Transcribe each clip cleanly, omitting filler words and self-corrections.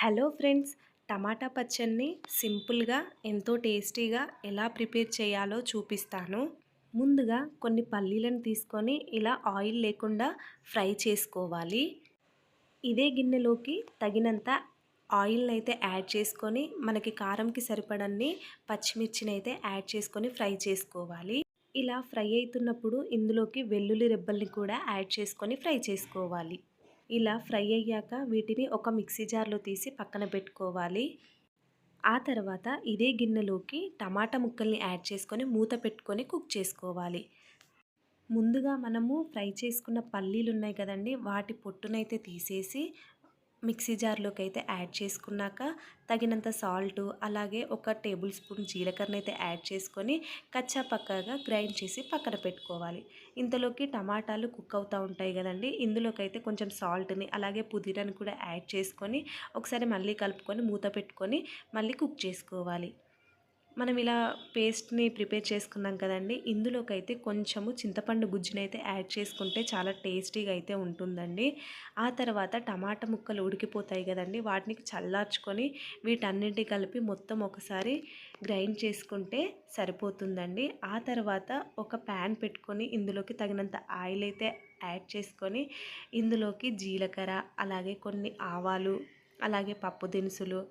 Hello friends, టమాటా పచ్చడిని సింపుల్గా ఎంతో టేస్టీగా ఎలా ప్రిపేర్ చేయాలో చూపిస్తాను. ముందుగా కొన్ని పల్లీలను తీసుకొని ఇలా ఆయిల్ లేకుండా ఫ్రై చేసుకోవాలి. ఇదే గిన్నెలోకి తగినంత ఆయిల్ని అయితే యాడ్ చేసుకొని మనకి కారంకి సరిపడన్ని పచ్చిమిర్చిని అయితే యాడ్ చేసుకొని ఫ్రై చేసుకోవాలి. ఇలా ఫ్రై అవుతున్నప్పుడు ఇందులోకి వెల్లుల్లి రెబ్బల్ని కూడా యాడ్ చేసుకొని ఫ్రై చేసుకోవాలి. ఇలా ఫ్రై అయ్యాక వీటిని ఒక మిక్సీ జార్లో తీసి పక్కన పెట్టుకోవాలి. ఆ తర్వాత ఇదే గిన్నెలోకి టమాటా ముక్కల్ని యాడ్ చేసుకొని మూత పెట్టుకొని కుక్ చేసుకోవాలి. ముందుగా మనము ఫ్రై చేసుకున్న పల్లీలు ఉన్నాయి కదండి, వాటి పొట్టునైతే తీసేసి మిక్సీ జార్లోకి అయితే యాడ్ చేసుకున్నాక తగినంత సాల్టు, అలాగే ఒక టేబుల్ స్పూన్ జీలకర్రనైతే యాడ్ చేసుకొని కచ్చా పక్కాగా గ్రైండ్ చేసి పక్కన పెట్టుకోవాలి. ఇంతలోకి టమాటాలు కుక్ అవుతూ ఉంటాయి కదండి, ఇందులోకైతే కొంచెం సాల్ట్ని అలాగే పుదీనాని కూడా యాడ్ చేసుకొని ఒకసారి మళ్ళీ కలుపుకొని మూత పెట్టుకొని మళ్ళీ కుక్ చేసుకోవాలి. మనం ఇలా పేస్ట్ని ప్రిపేర్ చేసుకున్నాం కదండి, ఇందులోకైతే కొంచెము చింతపండు గుజ్జునైతే యాడ్ చేసుకుంటే చాలా టేస్టీగా అయితే ఉంటుందండి. ఆ తర్వాత టమాటా ముక్కలు ఉడికిపోతాయి కదండి, వాటిని చల్లార్చుకొని వీటన్నింటి కలిపి మొత్తం ఒకసారి గ్రైండ్ చేసుకుంటే సరిపోతుందండి. ఆ తర్వాత ఒక ప్యాన్ పెట్టుకొని ఇందులోకి తగినంత ఆయిల్ అయితే యాడ్ చేసుకొని ఇందులోకి జీలకర్ర, అలాగే కొన్ని ఆవాలు, అలాగే పప్పు దినుసులు,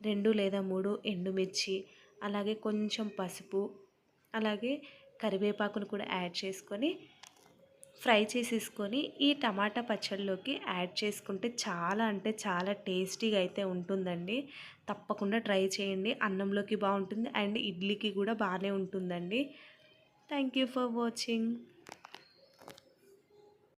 2 లేదా 3 ఎండుమిర్చి, అలాగే కొంచెం పసుపు, అలాగే కరివేపాకును కూడా యాడ్ చేసుకొని ఫ్రై చేసేసుకొని ఈ టమాటా పచ్చడిలోకి యాడ్ చేసుకుంటే చాలా అంటే చాలా టేస్టీగా అయితే ఉంటుందండి. తప్పకుండా ట్రై చేయండి. అన్నంలోకి బాగుంటుంది అండ్ ఇడ్లీకి కూడా బాగానే ఉంటుందండి. Thank you for watching.